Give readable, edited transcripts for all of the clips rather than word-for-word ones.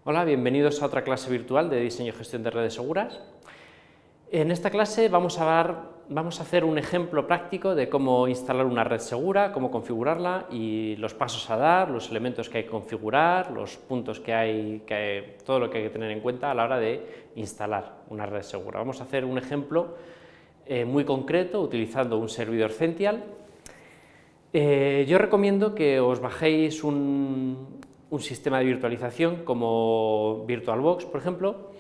Hola, bienvenidos a otra clase virtual de diseño y gestión de redes seguras. En esta clase vamos a hacer un ejemplo práctico de cómo instalar una red segura, cómo configurarla y los pasos a dar, los elementos que hay que configurar, los puntos todo lo que hay que tener en cuenta a la hora de instalar una red segura. Vamos a hacer un ejemplo muy concreto utilizando un servidor Zential. Yo recomiendo que os bajéis un sistema de virtualización como VirtualBox, por ejemplo.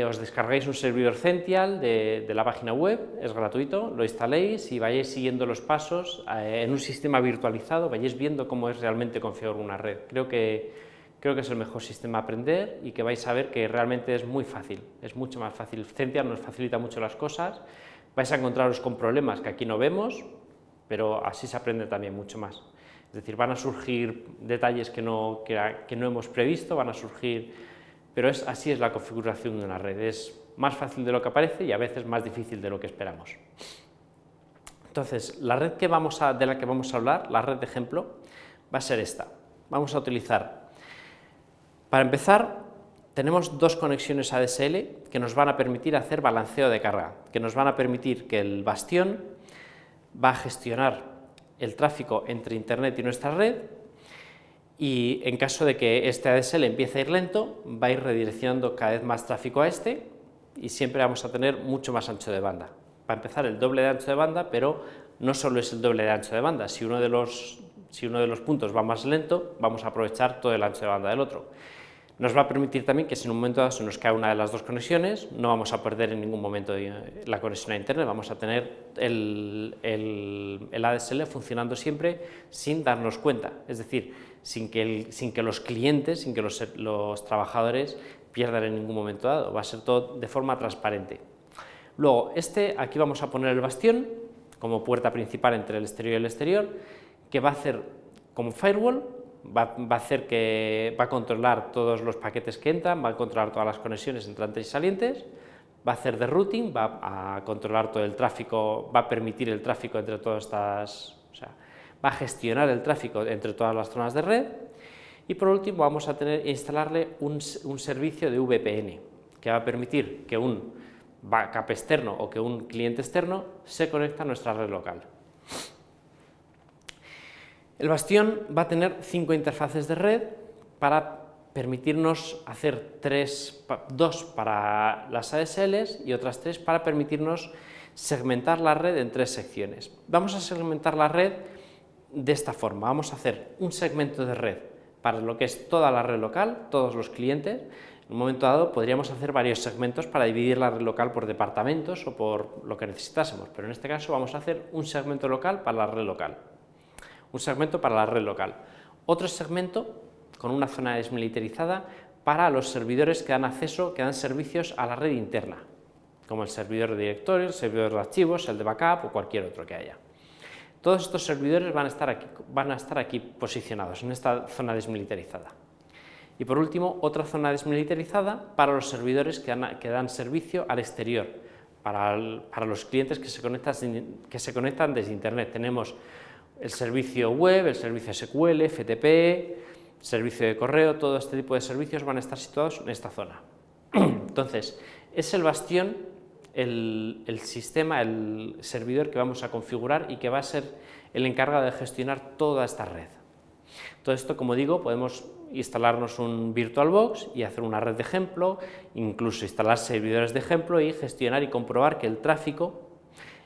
Os descargáis un servidor Zential de la página web, es gratuito, lo instaléis y vayáis siguiendo los pasos en un sistema virtualizado, vayáis viendo cómo es realmente configurar una red. Creo que es el mejor sistema a aprender y que vais a ver que realmente es muy fácil, es mucho más fácil. Zential nos facilita mucho las cosas, vais a encontraros con problemas que aquí no vemos, pero así se aprende también mucho más. Es decir, van a surgir detalles que no hemos previsto, van a surgir, pero así es la configuración de una red, es más fácil de lo que parece y a veces más difícil de lo que esperamos. Entonces, la red de la que vamos a hablar, la red de ejemplo, va a ser esta. Vamos a utilizar, para empezar, tenemos dos conexiones ADSL que nos van a permitir hacer balanceo de carga, que nos van a permitir que el bastión va a gestionar el tráfico entre Internet y nuestra red, y en caso de que este ADSL empiece a ir lento, va a ir redireccionando cada vez más tráfico a este y siempre vamos a tener mucho más ancho de banda. Para empezar, el doble de ancho de banda, pero no solo es el doble de ancho de banda. Si uno de los puntos va más lento, vamos a aprovechar todo el ancho de banda del otro. Nos va a permitir también que si en un momento dado se nos cae una de las dos conexiones, no vamos a perder en ningún momento la conexión a Internet, vamos a tener el ADSL funcionando siempre sin darnos cuenta, es decir, sin que los clientes, sin que los trabajadores pierdan en ningún momento dado, va a ser todo de forma transparente. Luego, aquí vamos a poner el bastión como puerta principal entre el exterior y el exterior, que va a hacer como firewall, va a controlar todos los paquetes que entran, va a controlar todas las conexiones entrantes y salientes, va a hacer de routing, va a controlar todo el tráfico, va a permitir el tráfico entre todas estas, va a gestionar el tráfico entre todas las zonas de red, y por último vamos a instalarle un servicio de VPN que va a permitir que un backup externo o que un cliente externo se conecte a nuestra red local. El bastión va a tener 5 interfaces de red para permitirnos hacer 2 para las ADSLs y otras 3 para permitirnos segmentar la red en 3 secciones. Vamos a segmentar la red de esta forma, vamos a hacer un segmento de red para lo que es toda la red local, todos los clientes. En un momento dado podríamos hacer varios segmentos para dividir la red local por departamentos o por lo que necesitásemos, pero en este caso vamos a hacer un segmento local para la red local. Un segmento para la red local, otro segmento con una zona desmilitarizada para los servidores que dan acceso, que dan servicios a la red interna, como el servidor de directorio, el servidor de archivos, el de backup o cualquier otro que haya. Todos estos servidores van a estar aquí posicionados, en esta zona desmilitarizada. Y por último, otra zona desmilitarizada para los servidores que dan servicio al exterior, para los clientes que se conectan desde Internet. Tenemos el servicio web, el servicio SQL, FTP, servicio de correo, todo este tipo de servicios van a estar situados en esta zona. Entonces, es el bastión, el sistema, el servidor que vamos a configurar y que va a ser el encargado de gestionar toda esta red. Todo esto, como digo, podemos instalarnos un VirtualBox y hacer una red de ejemplo, incluso instalar servidores de ejemplo y gestionar y comprobar que el tráfico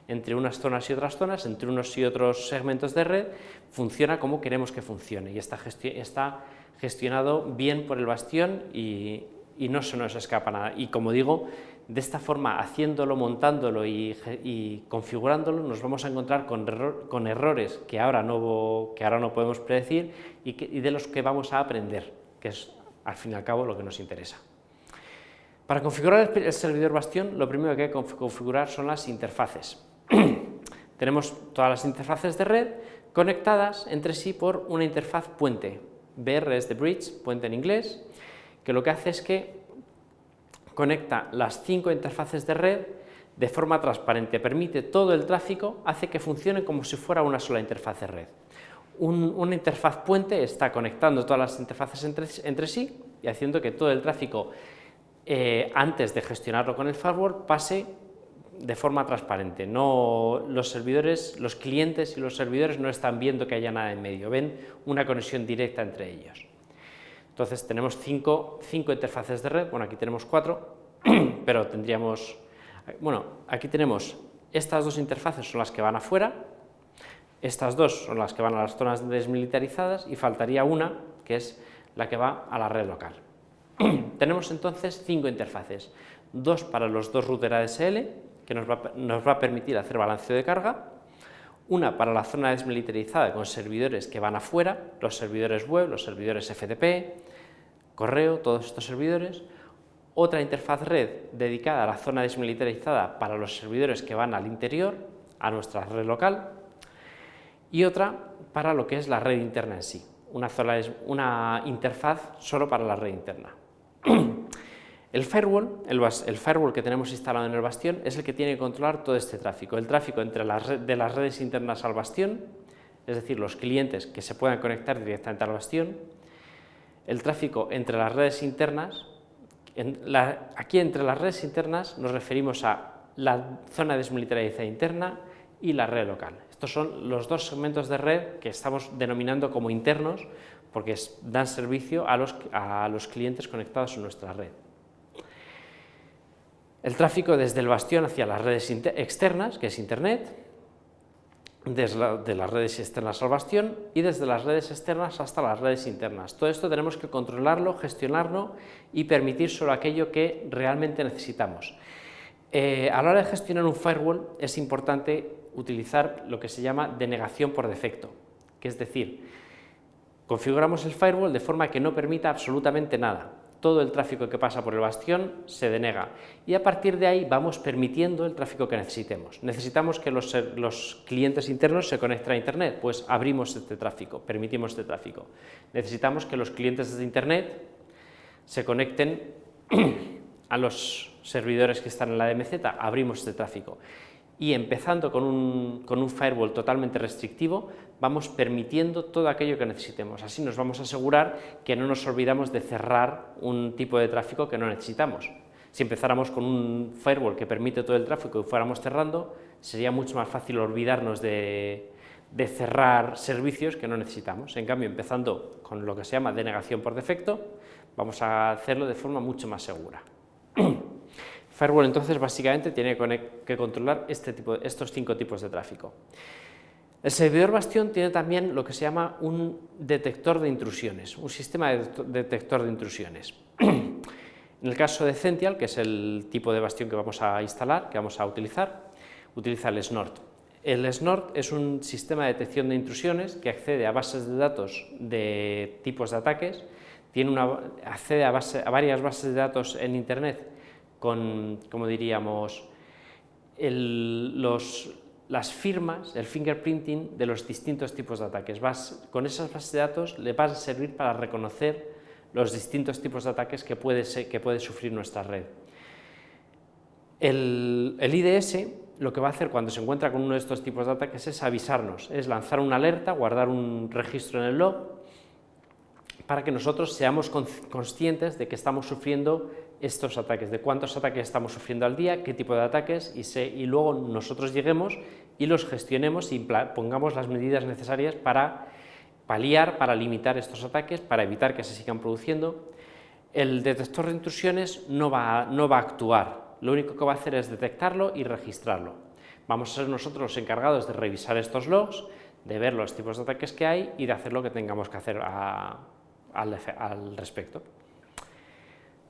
entre unas zonas y otras zonas, entre unos y otros segmentos de red, funciona como queremos que funcione y está gestionado bien por el bastión y no se nos escapa nada. Y como digo, de esta forma, haciéndolo, montándolo y configurándolo, nos vamos a encontrar con errores que ahora no podemos predecir y de los que vamos a aprender, que es al fin y al cabo lo que nos interesa. Para configurar el servidor bastión, lo primero que hay que configurar son las interfaces. Tenemos todas las interfaces de red conectadas entre sí por una interfaz puente. BR es de bridge, puente en inglés, que lo que hace es que conecta las 5 interfaces de red de forma transparente, permite todo el tráfico, hace que funcione como si fuera una sola interfaz de red. Una interfaz puente está conectando todas las interfaces entre sí y haciendo que todo el tráfico, antes de gestionarlo con el firewall, pase de forma transparente. No, los clientes y los servidores no están viendo que haya nada en medio, ven una conexión directa entre ellos. Entonces tenemos cinco interfaces de red, bueno, aquí tenemos 4, pero tendríamos, bueno, aquí tenemos estas 2 interfaces son las que van afuera, estas 2 son las que van a las zonas desmilitarizadas y faltaría una, que es la que va a la red local. Tenemos entonces 5 interfaces, 2 para los 2 routers ADSL, que nos va a permitir hacer balanceo de carga, una para la zona desmilitarizada con servidores que van afuera, los servidores web, los servidores FTP, correo, todos estos servidores, otra interfaz red dedicada a la zona desmilitarizada para los servidores que van al interior, a nuestra red local, y otra para lo que es la red interna en sí, una interfaz solo para la red interna. El firewall que tenemos instalado en el bastión es el que tiene que controlar todo este tráfico, el tráfico de las redes internas al bastión, es decir, los clientes que se puedan conectar directamente al bastión, el tráfico entre las redes internas. Aquí entre las redes internas nos referimos a la zona desmilitarizada interna y la red local. Estos son los 2 segmentos de red que estamos denominando como internos porque dan servicio a los clientes conectados en nuestra red. El tráfico desde el bastión hacia las redes externas, que es Internet, desde las redes externas al bastión y desde las redes externas hasta las redes internas. Todo esto tenemos que controlarlo, gestionarlo y permitir solo aquello que realmente necesitamos. A la hora de gestionar un firewall es importante utilizar lo que se llama denegación por defecto, que es decir, configuramos el firewall de forma que no permita absolutamente nada. Todo el tráfico que pasa por el bastión se denega y a partir de ahí vamos permitiendo el tráfico que necesitemos. Necesitamos que los clientes internos se conecten a Internet, pues abrimos este tráfico, permitimos este tráfico. Necesitamos que los clientes de Internet se conecten a los servidores que están en la DMZ, abrimos este tráfico. Y empezando con un firewall totalmente restrictivo, vamos permitiendo todo aquello que necesitemos. Así nos vamos a asegurar que no nos olvidamos de cerrar un tipo de tráfico que no necesitamos. Si empezáramos con un firewall que permite todo el tráfico y fuéramos cerrando, sería mucho más fácil olvidarnos de cerrar servicios que no necesitamos. En cambio, empezando con lo que se llama denegación por defecto, vamos a hacerlo de forma mucho más segura. Firewall entonces básicamente tiene que controlar estos 5 tipos de tráfico. El servidor bastión tiene también lo que se llama un detector de intrusiones, un sistema de detector de intrusiones. En el caso de Zential, que es el tipo de bastión que vamos a instalar, que vamos a utilizar, utiliza el SNORT. El SNORT es un sistema de detección de intrusiones que accede a bases de datos de tipos de ataques, accede a varias bases de datos en Internet con, como diríamos, las firmas, el fingerprinting de los distintos tipos de ataques. Con esas bases de datos le va a servir para reconocer los distintos tipos de ataques que puede sufrir nuestra red. El IDS lo que va a hacer cuando se encuentra con uno de estos tipos de ataques es avisarnos, es lanzar una alerta, guardar un registro en el log, para que nosotros seamos conscientes de que estamos sufriendo estos ataques, de cuántos ataques estamos sufriendo al día, qué tipo de ataques, y luego nosotros lleguemos y los gestionemos y pongamos las medidas necesarias para paliar, para limitar estos ataques, para evitar que se sigan produciendo. El detector de intrusiones no va a actuar, lo único que va a hacer es detectarlo y registrarlo. Vamos a ser nosotros los encargados de revisar estos logs, de ver los tipos de ataques que hay y de hacer lo que tengamos que hacer al respecto.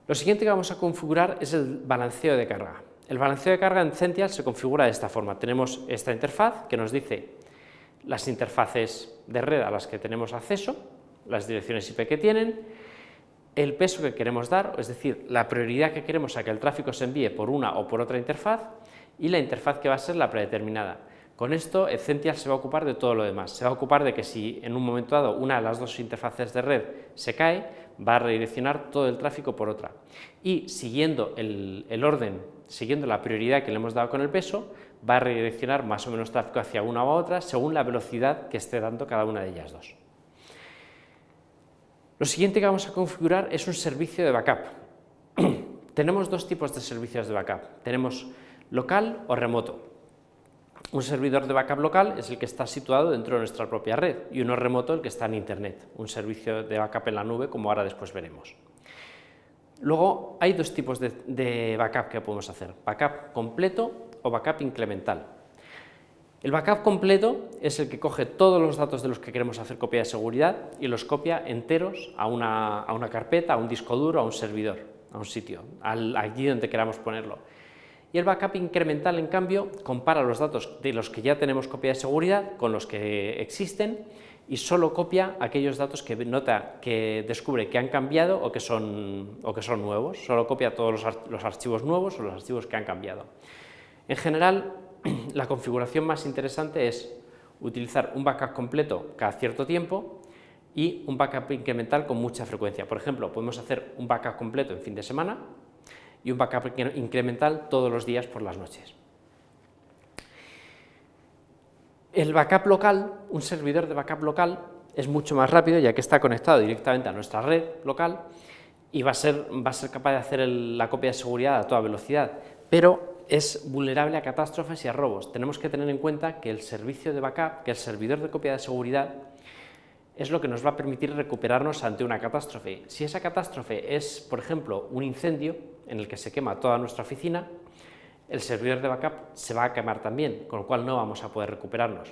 Lo siguiente que vamos a configurar es el balanceo de carga. El balanceo de carga en Zential se configura de esta forma. Tenemos esta interfaz que nos dice las interfaces de red a las que tenemos acceso, las direcciones IP que tienen, el peso que queremos dar, es decir, la prioridad que queremos a que el tráfico se envíe por una o por otra interfaz y la interfaz que va a ser la predeterminada. Con esto, Zential se va a ocupar de todo lo demás. Se va a ocupar de que si en un momento dado una de las 2 interfaces de red se cae, va a redireccionar todo el tráfico por otra. Y siguiendo el orden, siguiendo la prioridad que le hemos dado con el peso, va a redireccionar más o menos tráfico hacia una u otra según la velocidad que esté dando cada una de ellas 2. Lo siguiente que vamos a configurar es un servicio de backup. Tenemos dos tipos de servicios de backup. Tenemos local o remoto. Un servidor de backup local es el que está situado dentro de nuestra propia red y uno remoto el que está en Internet, un servicio de backup en la nube, como ahora después veremos. Luego hay dos tipos de backup que podemos hacer, backup completo o backup incremental. El backup completo es el que coge todos los datos de los que queremos hacer copia de seguridad y los copia enteros a una carpeta, a un disco duro, a un servidor, a un sitio, allí donde queramos ponerlo. Y el backup incremental, en cambio, compara los datos de los que ya tenemos copia de seguridad con los que existen y solo copia aquellos datos que descubre que han cambiado o que son nuevos, solo copia todos los archivos nuevos o los archivos que han cambiado. En general, la configuración más interesante es utilizar un backup completo cada cierto tiempo y un backup incremental con mucha frecuencia. Por ejemplo, podemos hacer un backup completo en fin de semana y un backup incremental todos los días por las noches. El backup local, un servidor de backup local, es mucho más rápido ya que está conectado directamente a nuestra red local y va a ser capaz de hacer la copia de seguridad a toda velocidad, pero es vulnerable a catástrofes y a robos. Tenemos que tener en cuenta que el servicio de backup, que el servidor de copia de seguridad, es lo que nos va a permitir recuperarnos ante una catástrofe. Si esa catástrofe es, por ejemplo, un incendio en el que se quema toda nuestra oficina, el servidor de backup se va a quemar también, con lo cual no vamos a poder recuperarnos.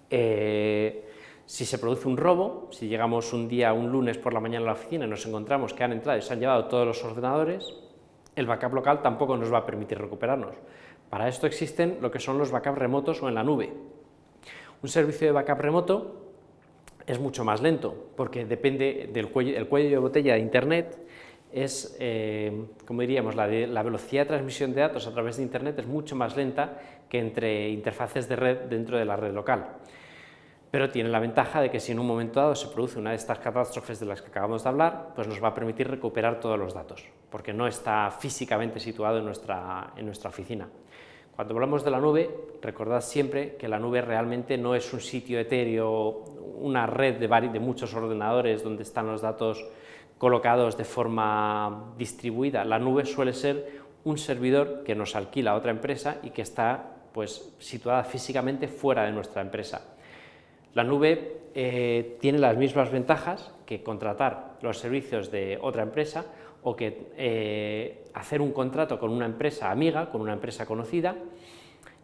Si se produce un robo, si llegamos un lunes por la mañana a la oficina y nos encontramos que han entrado y se han llevado todos los ordenadores, el backup local tampoco nos va a permitir recuperarnos. Para esto existen lo que son los backups remotos o en la nube. Un servicio de backup remoto es mucho más lento, porque depende del cuello de botella de Internet, es, como diríamos, la velocidad de transmisión de datos a través de Internet es mucho más lenta que entre interfaces de red dentro de la red local. Pero tiene la ventaja de que si en un momento dado se produce una de estas catástrofes de las que acabamos de hablar, pues nos va a permitir recuperar todos los datos, porque no está físicamente situado en nuestra oficina. Cuando hablamos de la nube, recordad siempre que la nube realmente no es un sitio etéreo, una red de muchos ordenadores donde están los datos colocados de forma distribuida. La nube suele ser un servidor que nos alquila a otra empresa y que está pues, situada físicamente fuera de nuestra empresa. La nube tiene las mismas ventajas que contratar los servicios de otra empresa o que hacer un contrato con una empresa amiga, con una empresa conocida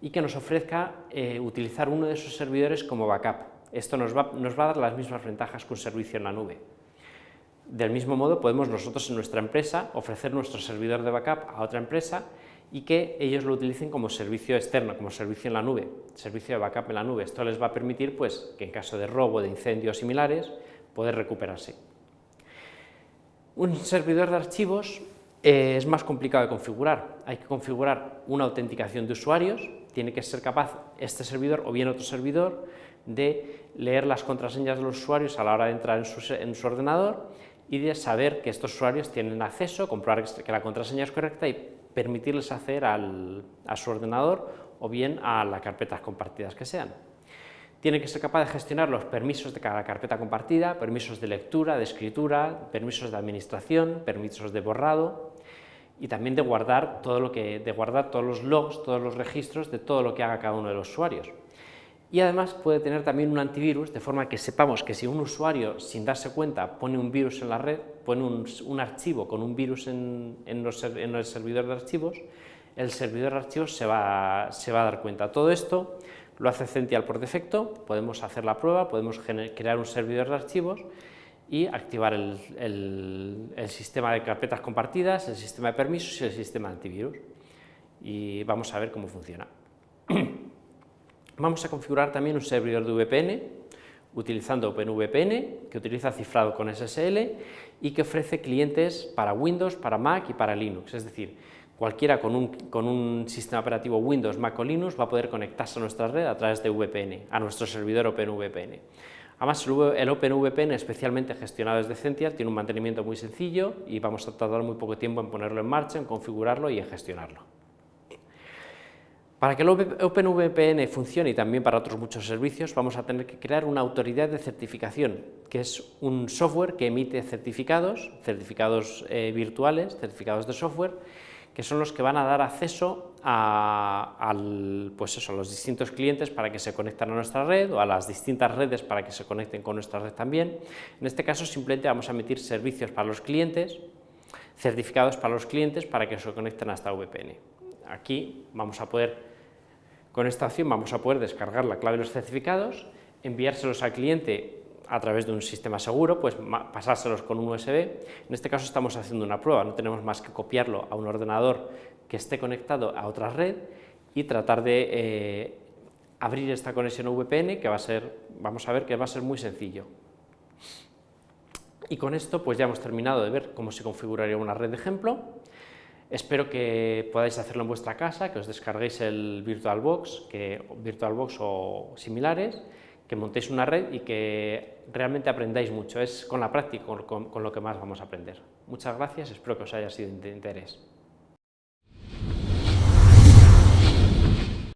y que nos ofrezca utilizar uno de esos servidores como backup. Esto nos va a dar las mismas ventajas que un servicio en la nube. Del mismo modo, podemos nosotros en nuestra empresa ofrecer nuestro servidor de backup a otra empresa y que ellos lo utilicen como servicio externo, como servicio en la nube, servicio de backup en la nube. Esto les va a permitir pues, que en caso de robo, de incendios similares, poder recuperarse. Un servidor de archivos es más complicado de configurar. Hay que configurar una autenticación de usuarios, tiene que ser capaz este servidor o bien otro servidor de leer las contraseñas de los usuarios a la hora de entrar en su ordenador y de saber que estos usuarios tienen acceso, comprobar que la contraseña es correcta y permitirles acceder a su ordenador o bien a las carpetas compartidas que sean. Tiene que ser capaz de gestionar los permisos de cada carpeta compartida, permisos de lectura, de escritura, permisos de administración, permisos de borrado y también de guardar todos los logs, todos los registros de todo lo que haga cada uno de los usuarios. Y además puede tener también un antivirus, de forma que sepamos que si un usuario, sin darse cuenta, pone un virus en la red, pone un archivo con un virus en el servidor de archivos, el servidor de archivos se va a dar cuenta. Todo esto lo hace Zential por defecto, podemos hacer la prueba, podemos crear un servidor de archivos y activar el sistema de carpetas compartidas, el sistema de permisos y el sistema de antivirus. Y vamos a ver cómo funciona. Vamos a configurar también un servidor de VPN, utilizando OpenVPN, que utiliza cifrado con SSL y que ofrece clientes para Windows, para Mac y para Linux. Es decir, cualquiera con un sistema operativo Windows, Mac o Linux va a poder conectarse a nuestra red a través de VPN, a nuestro servidor OpenVPN. Además, el OpenVPN, especialmente gestionado desde Zential, tiene un mantenimiento muy sencillo y vamos a tardar muy poco tiempo en ponerlo en marcha, en configurarlo y en gestionarlo. Para que el OpenVPN funcione y también para otros muchos servicios, vamos a tener que crear una autoridad de certificación, que es un software que emite certificados virtuales, certificados de software, que son los que van a dar acceso a los distintos clientes para que se conecten a nuestra red, o a las distintas redes para que se conecten con nuestra red también. En este caso simplemente vamos a emitir servicios para los clientes, certificados para los clientes para que se conecten a esta VPN. Aquí con esta opción vamos a poder descargar la clave de los certificados, enviárselos al cliente a través de un sistema seguro, pues pasárselos con un USB. En este caso estamos haciendo una prueba, no tenemos más que copiarlo a un ordenador que esté conectado a otra red y tratar de abrir esta conexión VPN, que vamos a ver que va a ser muy sencillo. Y con esto pues ya hemos terminado de ver cómo se configuraría una red de ejemplo. Espero que podáis hacerlo en vuestra casa, que os descarguéis el VirtualBox o similares, que montéis una red y que realmente aprendáis mucho. Es con la práctica con lo que más vamos a aprender. Muchas gracias, espero que os haya sido de interés.